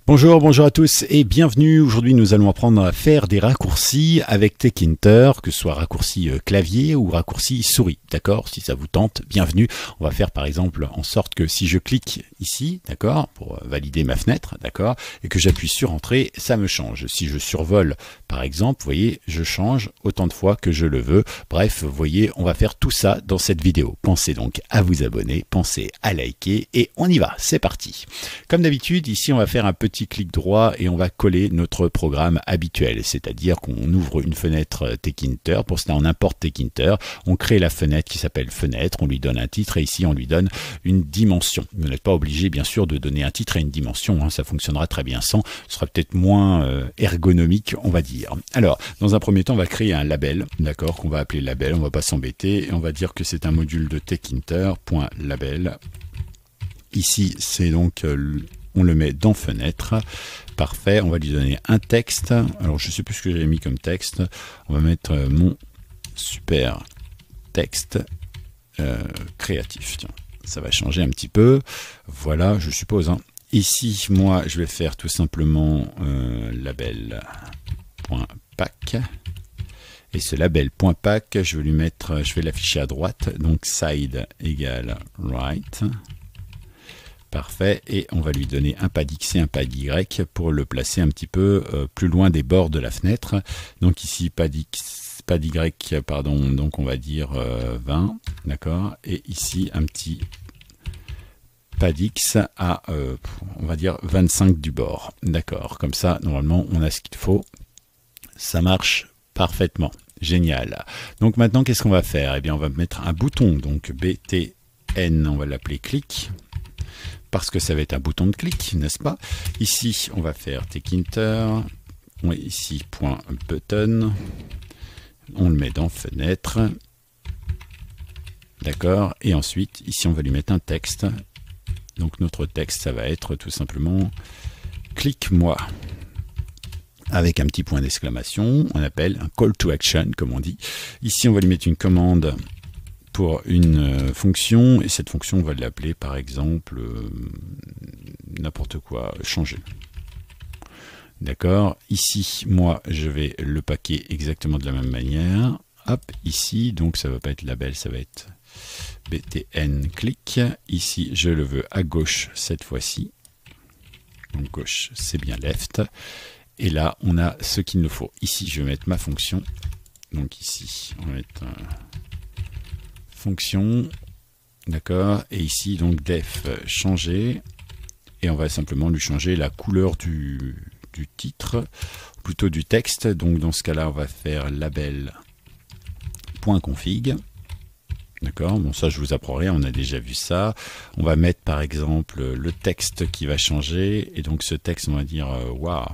Bonjour à tous et bienvenue. Aujourd'hui, nous allons apprendre à faire des raccourcis avec Tkinter, que ce soit raccourci clavier ou raccourci souris. D'accord? Si ça vous tente, bienvenue. On va faire par exemple en sorte que si je clique ici, d'accord, pour valider ma fenêtre, d'accord, et que j'appuie sur Entrée, ça me change. Si je survole, par exemple, vous voyez, je change autant de fois que je le veux. Bref, vous voyez, on va faire tout ça dans cette vidéo. Pensez donc à vous abonner, pensez à liker et on y va. C'est parti. Comme d'habitude, ici, on va faire un petit clic droit et on va coller notre programme habituel, c'est-à-dire qu'on ouvre une fenêtre Tkinter. Pour cela, on importe Tkinter, on crée la fenêtre qui s'appelle fenêtre, on lui donne un titre et ici on lui donne une dimension. Vous n'êtes pas obligé bien sûr de donner un titre et une dimension, hein, ça fonctionnera très bien sans, ce sera peut-être moins ergonomique on va dire. Alors, dans un premier temps, on va créer un label, d'accord, qu'on va appeler label, on va pas s'embêter et on va dire que c'est un module de Tkinter.label. Ici, c'est donc on le met dans fenêtre, parfait, on va lui donner un texte, alors je sais plus ce que j'ai mis comme texte, on va mettre mon super texte créatif, tiens, ça va changer un petit peu, voilà, je suppose, hein. Ici, moi, je vais faire tout simplement label.pack, et ce label.pack, je vais lui mettre, je vais l'afficher à droite, donc side égale right. Parfait, et on va lui donner un pad X et un pad Y pour le placer un petit peu plus loin des bords de la fenêtre. Donc ici, pad X, pad Y, pardon, donc on va dire 20, d'accord. Et ici, un petit pad X à, on va dire 25 du bord. D'accord, comme ça, normalement, on a ce qu'il faut. Ça marche parfaitement. Génial. Donc maintenant, qu'est-ce qu'on va faire? Eh bien, on va mettre un bouton, donc BTN, on va l'appeler clic, parce que ça va être un bouton de clic, n'est-ce pas? Ici, on va faire Tkinter, ici, point button, on le met dans fenêtre, d'accord, et ensuite, ici, on va lui mettre un texte, donc notre texte, ça va être tout simplement clique-moi, avec un petit point d'exclamation, on appelle un call to action, comme on dit. Ici, on va lui mettre une commande pour une fonction, et cette fonction on va l'appeler par exemple n'importe quoi, changer. D'accord, ici moi je vais le paquer exactement de la même manière, hop, ici, donc ça va pas être label, ça va être btn click, ici je le veux à gauche cette fois-ci, donc gauche c'est bien left, et là on a ce qu'il nous faut. Ici je vais mettre ma fonction, donc ici on va mettre fonction, d'accord, et ici donc def changer, et on va simplement lui changer la couleur du titre, plutôt du texte, donc dans ce cas là on va faire label.config, d'accord, bon ça je vous apprends rien, on a déjà vu ça, on va mettre par exemple le texte qui va changer, et donc ce texte on va dire waouh,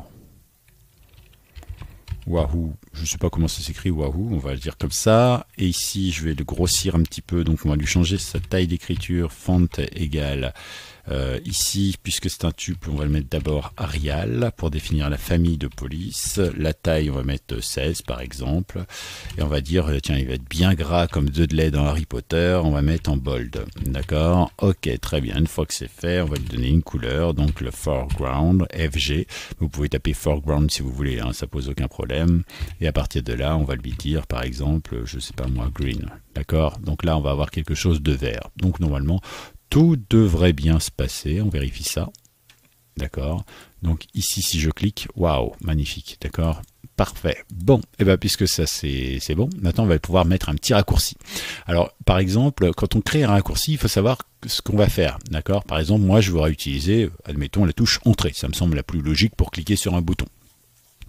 Wahoo, je ne sais pas comment ça s'écrit, Wahoo, on va le dire comme ça. Et ici, je vais le grossir un petit peu, donc on va lui changer sa taille d'écriture, font égale. Ici, puisque c'est un tuple, on va le mettre d'abord Arial pour définir la famille de police. La taille, on va mettre 16 par exemple. Et on va dire, tiens, il va être bien gras comme Dudley dans Harry Potter, on va mettre en bold. D'accord? Ok, très bien. Une fois que c'est fait, on va lui donner une couleur, donc le foreground, FG. Vous pouvez taper foreground si vous voulez, hein, ça pose aucun problème. Et à partir de là, on va lui dire, par exemple, je sais pas moi, green. D'accord? Donc là, on va avoir quelque chose de vert. Donc normalement, tout devrait bien se passer, on vérifie ça, d'accord, donc ici si je clique, waouh, magnifique, d'accord, parfait, bon, et bien puisque ça c'est bon, maintenant on va pouvoir mettre un petit raccourci. Alors par exemple, quand on crée un raccourci, il faut savoir ce qu'on va faire, d'accord, par exemple moi je voudrais utiliser, admettons la touche entrée, ça me semble la plus logique pour cliquer sur un bouton.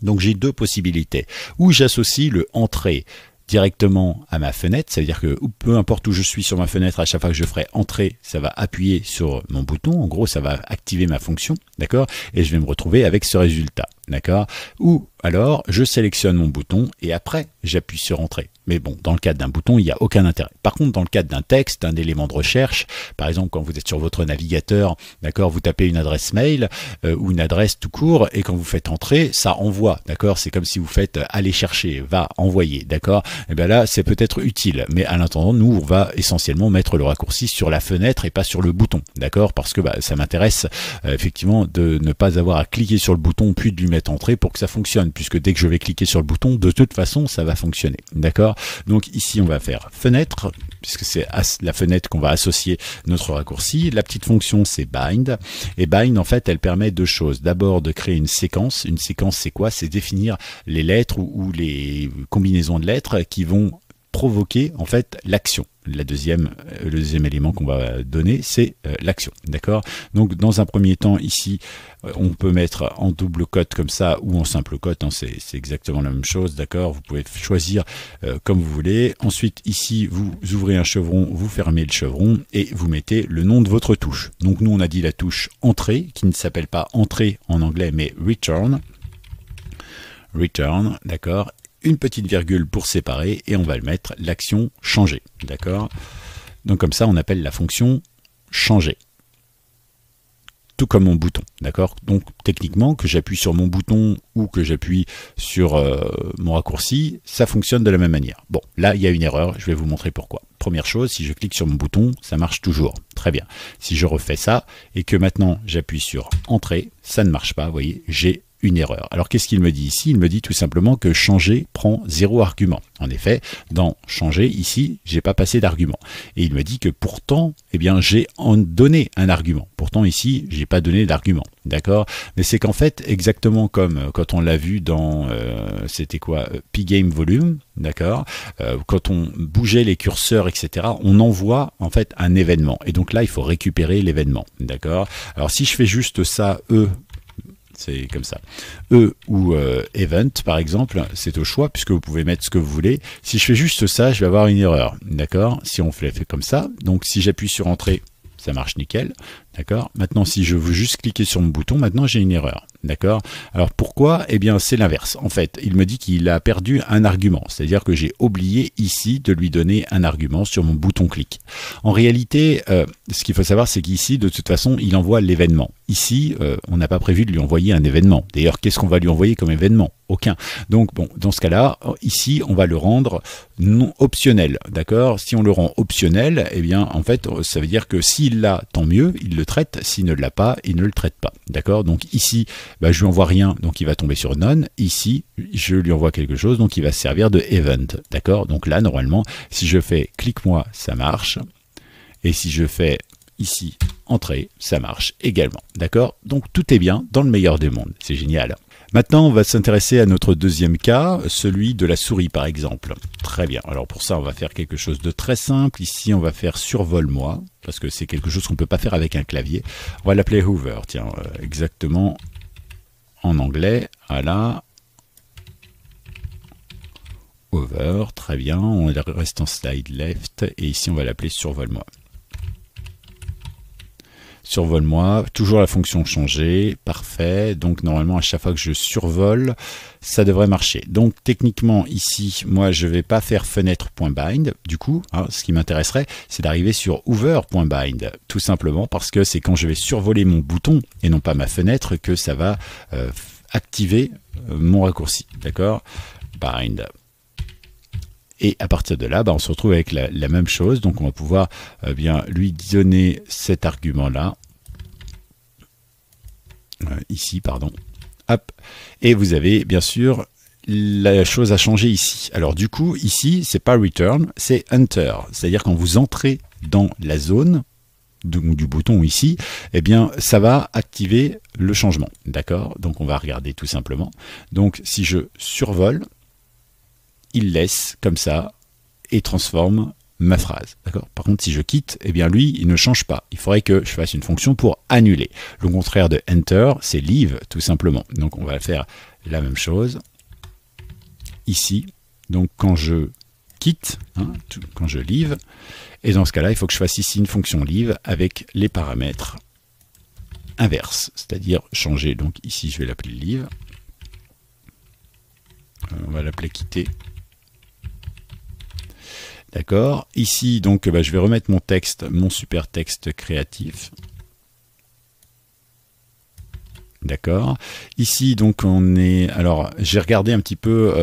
Donc j'ai deux possibilités, où j'associe le entrée directement à ma fenêtre, ça veut dire que peu importe où je suis sur ma fenêtre, à chaque fois que je ferai entrer, ça va appuyer sur mon bouton, en gros ça va activer ma fonction, d'accord, et je vais me retrouver avec ce résultat, d'accord? Ou alors, je sélectionne mon bouton et après, j'appuie sur Entrée. Mais bon, dans le cadre d'un bouton, il n'y a aucun intérêt. Par contre, dans le cadre d'un texte, d'un élément de recherche, par exemple, quand vous êtes sur votre navigateur, d'accord, vous tapez une adresse mail ou une adresse tout court, et quand vous faites Entrée, ça envoie, d'accord? C'est comme si vous faites aller chercher, va envoyer, d'accord? Et bien là, c'est peut-être utile, mais à l'intendant, nous, on va essentiellement mettre le raccourci sur la fenêtre et pas sur le bouton, d'accord? Parce que ça m'intéresse effectivement de ne pas avoir à cliquer sur le bouton puis de lui mettre Entrée pour que ça fonctionne, puisque dès que je vais cliquer sur le bouton, de toute façon, ça va fonctionner, d'accord? Donc ici, on va faire fenêtre, puisque c'est à la fenêtre qu'on va associer notre raccourci. La petite fonction, c'est bind. Et bind, en fait, elle permet deux choses. D'abord, de créer une séquence. Une séquence, c'est quoi? C'est définir les lettres ou les combinaisons de lettres qui vont provoquer en fait l'action. Le deuxième élément qu'on va donner, c'est l'action, d'accord? Donc dans un premier temps, ici, on peut mettre en double cote comme ça ou en simple cote, hein, c'est exactement la même chose, d'accord? Vous pouvez choisir comme vous voulez. Ensuite, ici, vous ouvrez un chevron, vous fermez le chevron et vous mettez le nom de votre touche. Donc nous, on a dit la touche Entrée, qui ne s'appelle pas Entrée en anglais, mais Return. Return, d'accord? Une petite virgule pour séparer et on va le mettre l'action changer, d'accord? Donc comme ça, on appelle la fonction changer. Tout comme mon bouton, d'accord? Donc techniquement, que j'appuie sur mon bouton ou que j'appuie sur mon raccourci, ça fonctionne de la même manière. Bon, là, il y a une erreur, je vais vous montrer pourquoi. Première chose, si je clique sur mon bouton, ça marche toujours. Très bien. Si je refais ça et que maintenant j'appuie sur Entrée, ça ne marche pas, vous voyez, j'ai une erreur. Alors qu'est-ce qu'il me dit ici? Il me dit tout simplement que changer prend 0 argument. En effet, dans changer, ici, j'ai pas passé d'argument. Et il me dit que pourtant, eh bien, j'ai donné un argument. Pourtant, ici, j'ai pas donné d'argument. D'accord? Mais c'est qu'en fait, exactement comme quand on l'a vu dans, c'était quoi? Pgame Volume, d'accord? Quand on bougeait les curseurs, etc., on envoie, en fait, un événement. Et donc là, il faut récupérer l'événement. D'accord? Alors, si je fais juste ça, c'est comme ça. Ou event, par exemple, c'est au choix, puisque vous pouvez mettre ce que vous voulez. Si je fais juste ça, je vais avoir une erreur. D'accord? Si on fait comme ça, donc si j'appuie sur Entrée, ça marche nickel. D'accord? Maintenant, si je veux juste cliquer sur mon bouton, maintenant j'ai une erreur. D'accord? Alors pourquoi? Eh bien, c'est l'inverse. En fait, il me dit qu'il a perdu un argument. C'est-à-dire que j'ai oublié ici de lui donner un argument sur mon bouton clic. En réalité, ce qu'il faut savoir, c'est qu'ici, de toute façon, il envoie l'événement. Ici, on n'a pas prévu de lui envoyer un événement. D'ailleurs, qu'est-ce qu'on va lui envoyer comme événement? Aucun. Donc, bon, dans ce cas-là, ici, on va le rendre non optionnel. D'accord? Si on le rend optionnel, eh bien, en fait, ça veut dire que s'il l'a, tant mieux, il le traite. S'il ne l'a pas, il ne le traite pas. D'accord? Donc ici, je lui envoie rien, donc il va tomber sur none. Ici, je lui envoie quelque chose, donc il va se servir de event. D'accord? Donc là, normalement, si je fais clique-moi, ça marche. Et si je fais ici Entrée, ça marche également. D'accord? Donc tout est bien dans le meilleur des mondes. C'est génial. Maintenant, on va s'intéresser à notre deuxième cas, celui de la souris par exemple. Très bien. Alors pour ça, on va faire quelque chose de très simple. Ici, on va faire survole-moi, parce que c'est quelque chose qu'on ne peut pas faire avec un clavier. On va l'appeler hover, tiens, exactement en anglais. Voilà. Hover, très bien. On reste en slide left. Et ici, on va l'appeler survole-moi. Survole-moi, toujours la fonction changer, parfait. Donc normalement à chaque fois que je survole, ça devrait marcher. Donc techniquement ici, moi je vais pas faire fenêtre.bind. Du coup, ce qui m'intéresserait, c'est d'arriver sur hover.bind, tout simplement parce que c'est quand je vais survoler mon bouton et non pas ma fenêtre que ça va activer mon raccourci. D'accord? Bind. Et à partir de là, on se retrouve avec la même chose. Donc on va pouvoir bien lui donner cet argument-là. Ici, pardon. Hop. Et vous avez bien sûr la chose à changer ici. Alors du coup, ici, c'est pas return, c'est enter. C'est-à-dire quand vous entrez dans la zone du bouton ici, eh bien ça va activer le changement. D'accord? Donc on va regarder tout simplement. Donc si je survole, il laisse comme ça et transforme ma phrase. D'accord? Par contre, si je quitte, eh bien lui, il ne change pas. Il faudrait que je fasse une fonction pour annuler. Le contraire de enter, c'est leave, tout simplement. Donc on va faire la même chose ici. Donc quand je quitte, quand je leave, et dans ce cas-là, il faut que je fasse ici une fonction leave avec les paramètres inverses, c'est-à-dire changer. Donc ici, je vais l'appeler leave. On va l'appeler quitter. D'accord. Ici, donc, je vais remettre mon texte, mon super texte créatif. D'accord. Ici, donc, on est... Alors, j'ai regardé un petit peu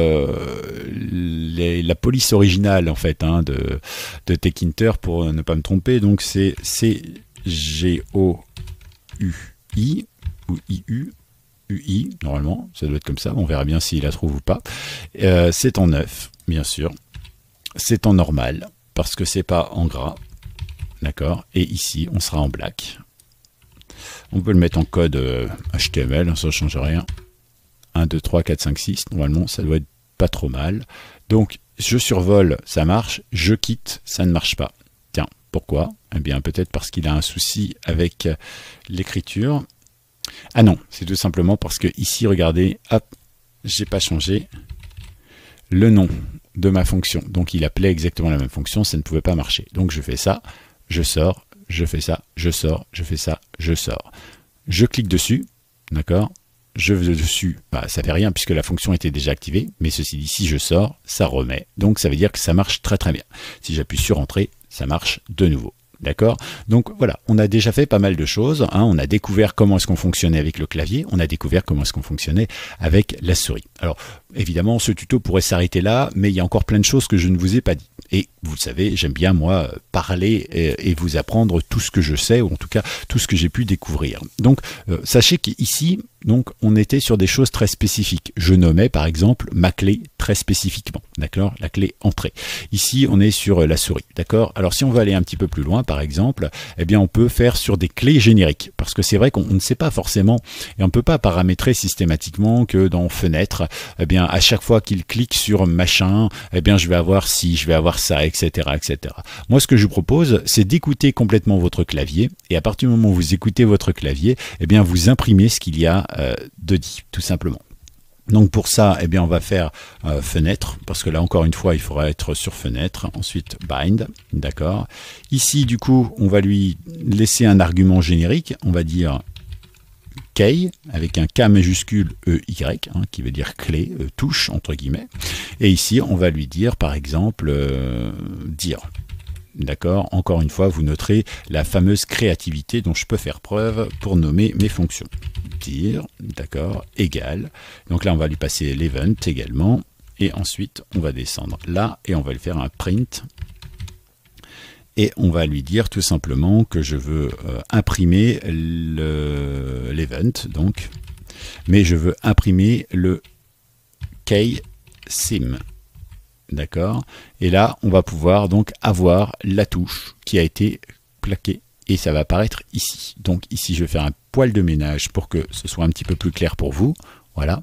la police originale, en fait, hein, de Tkinter pour ne pas me tromper. Donc, c'est CGOUI ou IU. UI, normalement, ça doit être comme ça. On verra bien s'il la trouve ou pas. C'est en 9, bien sûr. C'est en normal, parce que c'est pas en gras. D'accord. Et ici, on sera en black. On peut le mettre en code HTML, ça ne change rien. 1, 2, 3, 4, 5, 6. Normalement, ça doit être pas trop mal. Donc, je survole, ça marche. Je quitte, ça ne marche pas. Tiens, pourquoi? Eh bien, peut-être parce qu'il a un souci avec l'écriture. Ah non, c'est tout simplement parce que ici, regardez, hop, j'ai pas changé le nom de ma fonction. Donc, il appelait exactement la même fonction, ça ne pouvait pas marcher. Donc, je fais ça, je sors, je fais ça, je sors, je fais ça, je sors. Je clique dessus, d'accord? Je vais dessus, ça fait rien puisque la fonction était déjà activée, mais ceci dit, si je sors, ça remet. Donc, ça veut dire que ça marche très très bien. Si j'appuie sur Entrée, ça marche de nouveau. D'accord? Donc voilà, on a déjà fait pas mal de choses. Hein. On a découvert comment est-ce qu'on fonctionnait avec le clavier. On a découvert comment est-ce qu'on fonctionnait avec la souris. Alors, évidemment, ce tuto pourrait s'arrêter là, mais il y a encore plein de choses que je ne vous ai pas dit. Et vous le savez, j'aime bien, moi, parler et vous apprendre tout ce que je sais, ou en tout cas, tout ce que j'ai pu découvrir. Donc, sachez qu'ici, donc, on était sur des choses très spécifiques. Je nommais, par exemple, ma clé très spécifiquement. D'accord? La clé entrée. Ici, on est sur la souris. D'accord? Alors, si on veut aller un petit peu plus loin, par exemple, eh bien, on peut faire sur des clés génériques. Parce que c'est vrai qu'on ne sait pas forcément, et on ne peut pas paramétrer systématiquement que dans Fenêtre, eh bien, à chaque fois qu'il clique sur machin, eh bien, je vais avoir ci, je vais avoir ça, etc., etc. Moi, ce que je vous propose, c'est d'écouter complètement votre clavier. Et à partir du moment où vous écoutez votre clavier, eh bien, vous imprimez ce qu'il y a de dit, tout simplement. Donc pour ça, eh bien, on va faire fenêtre, parce que là, encore une fois, il faudra être sur fenêtre. Ensuite, bind, d'accord. Ici, du coup, on va lui laisser un argument générique. On va dire key, avec un K majuscule EY, hein, qui veut dire clé, touche, entre guillemets. Et ici, on va lui dire, par exemple, dire. D'accord. Encore une fois, vous noterez la fameuse créativité dont je peux faire preuve pour nommer mes fonctions. Dire, d'accord, égal. Donc là, on va lui passer l'event également. Et ensuite, on va descendre là et on va lui faire un print. Et on va lui dire tout simplement que je veux imprimer l'event, donc. Mais je veux imprimer le key sim. D'accord. Et là, on va pouvoir donc avoir la touche qui a été plaquée. Et ça va apparaître ici. Donc ici, je vais faire un poil de ménage pour que ce soit un petit peu plus clair pour vous. Voilà.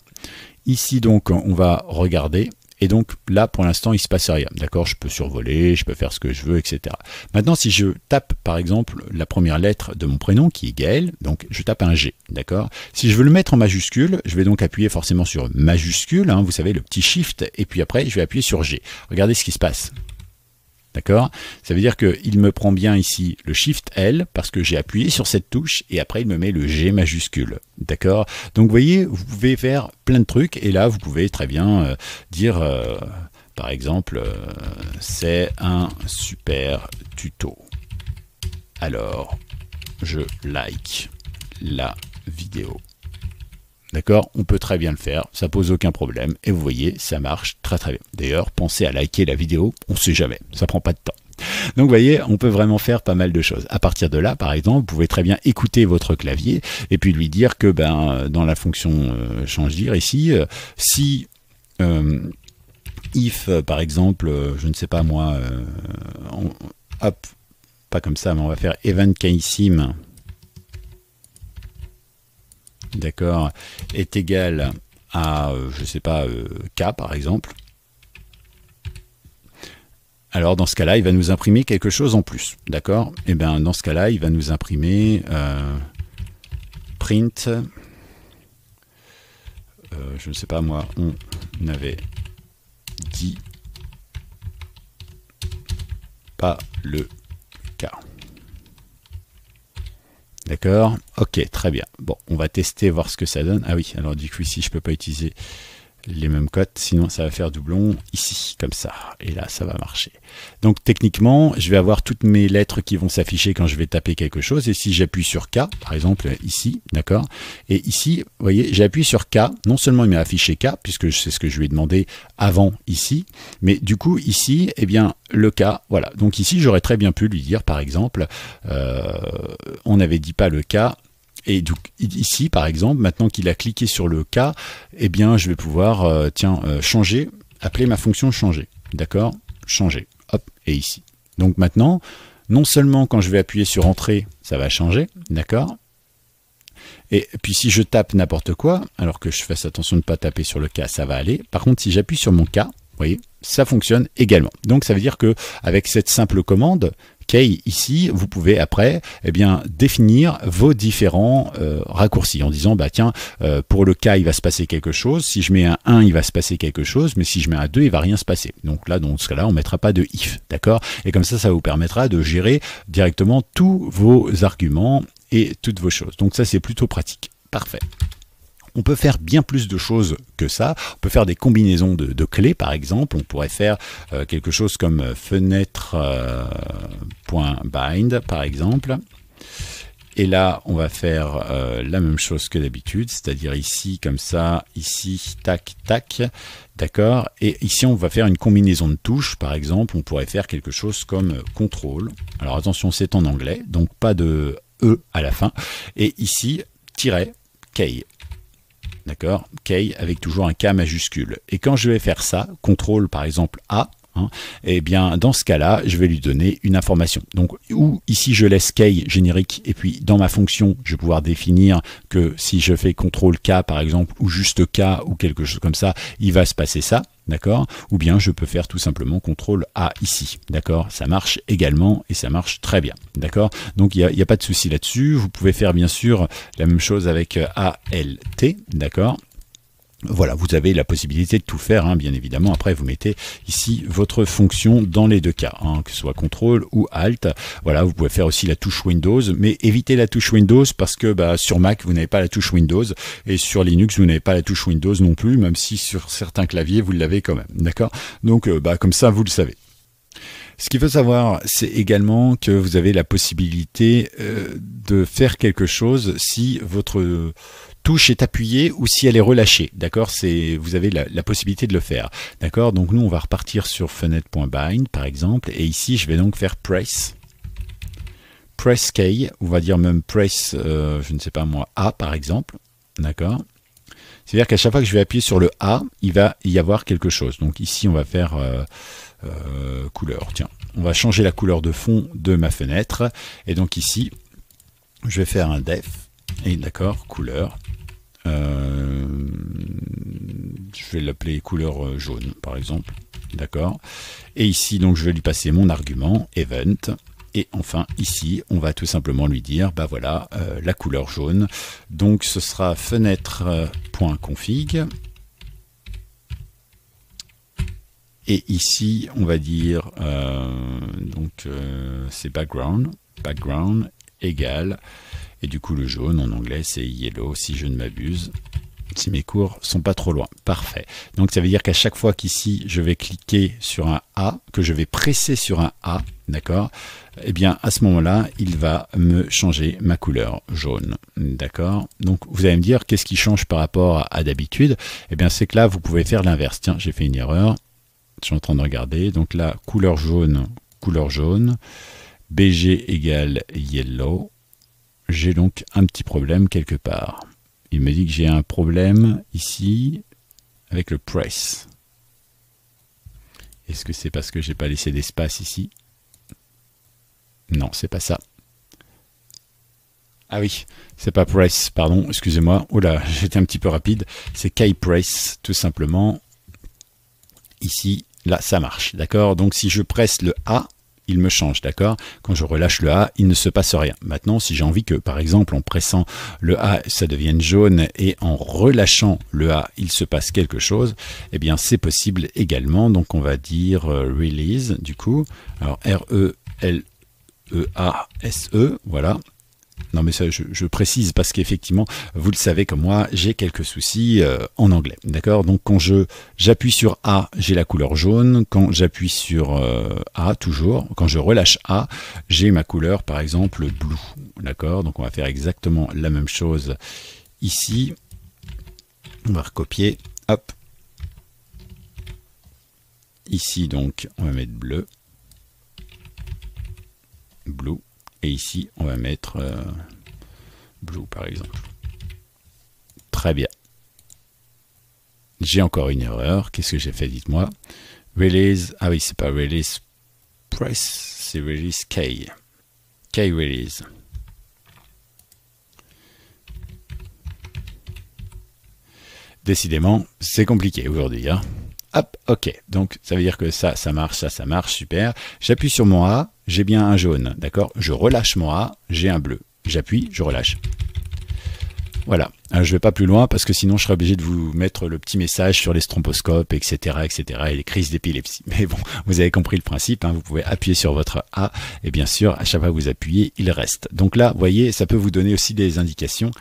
Ici, donc, on va regarder. Et donc là, pour l'instant, il ne se passe rien. D'accord, je peux survoler, je peux faire ce que je veux, etc. Maintenant, si je tape, par exemple, la première lettre de mon prénom, qui est Gaël, donc je tape un G. D'accord. Si je veux le mettre en majuscule, je vais donc appuyer forcément sur majuscule, hein, vous savez, le petit shift, et puis après, je vais appuyer sur G. Regardez ce qui se passe. D'accord? Ça veut dire qu'il me prend bien ici le Shift L parce que j'ai appuyé sur cette touche et après il me met le G majuscule. D'accord? Donc vous voyez, vous pouvez faire plein de trucs et là vous pouvez très bien dire par exemple c'est un super tuto. Alors je like la vidéo. D'accord? On peut très bien le faire, ça pose aucun problème. Et vous voyez, ça marche très très bien. D'ailleurs, pensez à liker la vidéo, on ne sait jamais, ça prend pas de temps. Donc vous voyez, on peut vraiment faire pas mal de choses. À partir de là, par exemple, vous pouvez très bien écouter votre clavier et puis lui dire que dans la fonction change dire ici, si if, par exemple, je ne sais pas moi, hop, pas comme ça, mais on va faire event keysim. D'accord, est égal à, je sais pas, K par exemple. Alors dans ce cas-là, il va nous imprimer quelque chose en plus. D'accord. Et bien dans ce cas-là, il va nous imprimer print. Je ne sais pas moi, on avait dit pas le K. D'accord, ok, très bien. Bon, on va tester, voir ce que ça donne. Ah oui, alors du coup ici, je peux pas utiliser les mêmes cotes, sinon ça va faire doublon ici, comme ça, et là ça va marcher. Donc techniquement, je vais avoir toutes mes lettres qui vont s'afficher quand je vais taper quelque chose, et si j'appuie sur K, par exemple ici, d'accord, et ici, vous voyez, j'ai appuyé sur K, non seulement il m'a affiché K, puisque c'est ce que je lui ai demandé avant ici, mais du coup ici, eh bien le K, voilà, donc ici j'aurais très bien pu lui dire, par exemple, on n'avait dit pas le K. Et donc ici, par exemple, maintenant qu'il a cliqué sur le K, eh bien, je vais pouvoir, changer, appeler ma fonction changer. D'accord? Changer. Hop, et ici. Donc maintenant, non seulement quand je vais appuyer sur Entrée, ça va changer, d'accord? Et puis si je tape n'importe quoi, alors que je fasse attention de ne pas taper sur le K, ça va aller. Par contre, si j'appuie sur mon K, vous voyez, ça fonctionne également. Donc ça veut dire que avec cette simple commande, Key ici, vous pouvez après définir vos différents raccourcis en disant bah tiens, pour le K il va se passer quelque chose, si je mets un 1 il va se passer quelque chose, mais si je mets un 2 il va rien se passer. Donc là dans ce cas là on mettra pas de if, d'accord? Et comme ça vous permettra de gérer directement tous vos arguments et toutes vos choses. Donc ça c'est plutôt pratique. Parfait. On peut faire bien plus de choses que ça. On peut faire des combinaisons de clés, par exemple. On pourrait faire quelque chose comme fenêtre.bind, par exemple. Et là, on va faire la même chose que d'habitude, c'est-à-dire ici, comme ça, ici, tac, tac, d'accord. Et ici, on va faire une combinaison de touches. Par exemple, on pourrait faire quelque chose comme contrôle. Alors attention, c'est en anglais, donc pas de E à la fin. Et ici, -key. D'accord, Key avec toujours un K majuscule. Et quand je vais faire ça, contrôle par exemple A, et bien dans ce cas-là, je vais lui donner une information. Donc ou ici je laisse Key générique et puis dans ma fonction, je vais pouvoir définir que si je fais contrôle K par exemple ou juste K ou quelque chose comme ça, il va se passer ça. D'accord? Ou bien je peux faire tout simplement CTRL A ici. D'accord? Ça marche également et ça marche très bien. D'accord? Donc il n'y a pas de souci là-dessus. Vous pouvez faire bien sûr la même chose avec ALT. D'accord? Voilà, vous avez la possibilité de tout faire, bien évidemment. Après, vous mettez ici votre fonction dans les deux cas, que ce soit CTRL ou ALT. Voilà, vous pouvez faire aussi la touche Windows, mais évitez la touche Windows parce que sur Mac, vous n'avez pas la touche Windows et sur Linux, vous n'avez pas la touche Windows non plus, même si sur certains claviers, vous l'avez quand même. D'accord? Donc, comme ça, vous le savez. Ce qu'il faut savoir, c'est également que vous avez la possibilité de faire quelque chose si votre touche est appuyée ou si elle est relâchée. D'accord? Vous avez la possibilité de le faire. D'accord? Donc nous, on va repartir sur fenêtre.bind, par exemple. Et ici, je vais donc faire press key. On va dire même press, je ne sais pas moi, A, par exemple. D'accord? C'est-à-dire qu'à chaque fois que je vais appuyer sur le A, il va y avoir quelque chose. Donc ici, on va faire couleur. Tiens, on va changer la couleur de fond de ma fenêtre. Et donc ici, je vais faire un def. Et d'accord, couleur. Je vais l'appeler couleur jaune, par exemple. D'accord. Et ici, donc, je vais lui passer mon argument, event. Et enfin, ici, on va tout simplement lui dire, bah voilà, la couleur jaune. Donc, ce sera fenêtre.config. Et ici, on va dire, c'est background égale, et du coup le jaune en anglais c'est yellow si je ne m'abuse, si mes cours sont pas trop loin. Parfait. Donc ça veut dire qu'à chaque fois qu'ici je vais cliquer sur un A, que je vais presser sur un A, d'accord, et bien à ce moment-là, il va me changer ma couleur jaune. D'accord. Donc vous allez me dire qu'est-ce qui change par rapport à d'habitude? Et bien c'est que là vous pouvez faire l'inverse. Tiens, j'ai fait une erreur. Je suis en train de regarder. Donc là, couleur jaune, BG égale yellow. J'ai donc un petit problème quelque part. Il me dit que j'ai un problème ici avec le press. Est-ce que c'est parce que j'ai pas laissé d'espace ici? Non, c'est pas ça. Ah oui, c'est pas press, pardon, excusez-moi. Oh là, j'étais un petit peu rapide. C'est key press, tout simplement. Ici, là, ça marche, d'accord? Donc si je presse le A, il me change, d'accord? Quand je relâche le A, il ne se passe rien. Maintenant, si j'ai envie que, par exemple, en pressant le A, ça devienne jaune et en relâchant le A, il se passe quelque chose, eh bien, c'est possible également. Donc, on va dire release, du coup. Alors, R-E-L-E-A-S-E, voilà. Non mais ça je précise parce qu'effectivement, vous le savez comme moi, j'ai quelques soucis en anglais. D'accord? Donc quand j'appuie sur A, j'ai la couleur jaune. Quand j'appuie sur A, toujours, quand je relâche A, j'ai ma couleur par exemple blue. D'accord? Donc on va faire exactement la même chose ici. On va recopier. Hop. Ici donc, on va mettre bleu. Blue. Et ici, on va mettre blue par exemple. Très bien. J'ai encore une erreur. Qu'est-ce que j'ai fait? Dites-moi. Release. Ah oui, c'est pas release press, c'est release key. Key release. Décidément, c'est compliqué aujourd'hui. Hein. Hop, ok. Donc, ça veut dire que ça marche, ça marche, super. J'appuie sur mon A, j'ai bien un jaune, d'accord? Je relâche mon A, j'ai un bleu. J'appuie, je relâche. Voilà. Alors, je ne vais pas plus loin parce que sinon, je serais obligé de vous mettre le petit message sur les stromboscopes, etc., etc., et les crises d'épilepsie. Mais bon, vous avez compris le principe. Hein, vous pouvez appuyer sur votre A et bien sûr, à chaque fois que vous appuyez, il reste. Donc là, vous voyez, ça peut vous donner aussi des indications.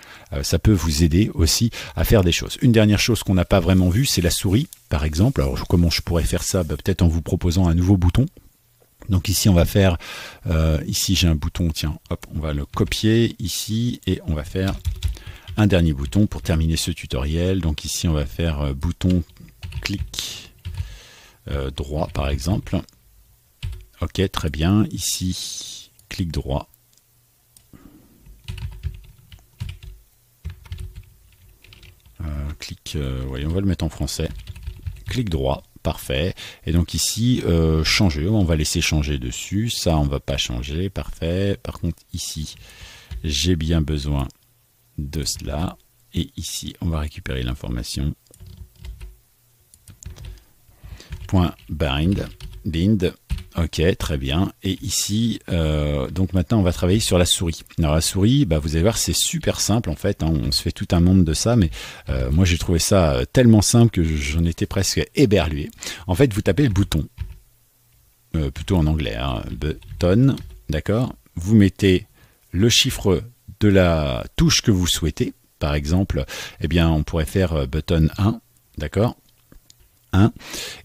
Ça peut vous aider aussi à faire des choses. Une dernière chose qu'on n'a pas vraiment vue, c'est la souris, par exemple. Alors, comment je pourrais faire ça? Peut-être en vous proposant un nouveau bouton. Donc ici, on va faire, ici j'ai un bouton, tiens, hop, on va le copier ici et on va faire un dernier bouton pour terminer ce tutoriel. Donc ici, on va faire bouton clic droit, par exemple. Ok, très bien. Ici, clic droit. Oui, on va le mettre en français. Clic droit. Parfait. Et donc ici, changer, on va laisser changer dessus. Ça, on va pas changer. Parfait. Par contre, ici, j'ai bien besoin de cela. Et ici, on va récupérer l'information. Point bind. Ok, très bien. Et ici, donc maintenant, on va travailler sur la souris. Alors la souris, vous allez voir, c'est super simple en fait. Hein, on se fait tout un monde de ça, mais moi j'ai trouvé ça tellement simple que j'en étais presque éberlué. En fait, vous tapez le bouton, plutôt en anglais, hein, button, d'accord. Vous mettez le chiffre de la touche que vous souhaitez. Par exemple, eh bien, on pourrait faire button 1, d'accord. 1.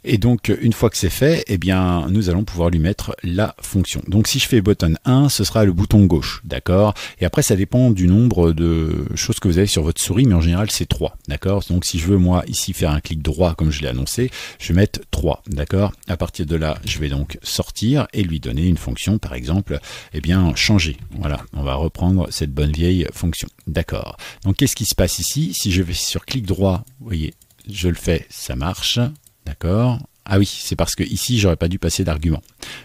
Et donc une fois que c'est fait, eh bien nous allons pouvoir lui mettre la fonction. Donc si je fais button 1, ce sera le bouton gauche, d'accord. Et après ça dépend du nombre de choses que vous avez sur votre souris, mais en général c'est 3, d'accord. Donc si je veux moi ici faire un clic droit comme je l'ai annoncé, je vais mettre 3, d'accord. À partir de là, je vais donc sortir et lui donner une fonction, par exemple, eh bien changer. Voilà, on va reprendre cette bonne vieille fonction, d'accord. Donc qu'est-ce qui se passe ici? Si je vais sur clic droit, vous voyez, je le fais, ça marche, d'accord. Ah oui, c'est parce que ici, j'aurais pas dû passer d'argument.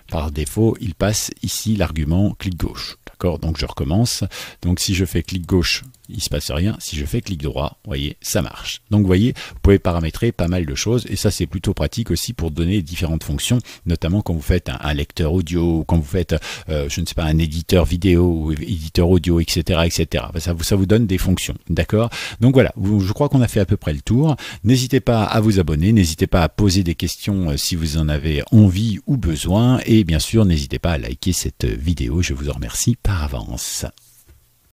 Par défaut, il passe ici l'argument clic gauche, d'accord. Donc je recommence. Donc si je fais clic gauche, il se passe rien. Si je fais clic droit, vous voyez, ça marche. Donc vous voyez, vous pouvez paramétrer pas mal de choses et ça c'est plutôt pratique aussi pour donner différentes fonctions, notamment quand vous faites un lecteur audio, ou quand vous faites, je ne sais pas, un éditeur vidéo ou éditeur audio, etc., etc. Ça vous donne des fonctions, d'accord. Donc voilà, je crois qu'on a fait à peu près le tour. N'hésitez pas à vous abonner, n'hésitez pas à poser des questions si vous en avez envie ou besoin et bien sûr n'hésitez pas à liker cette vidéo. Je vous en remercie par avance.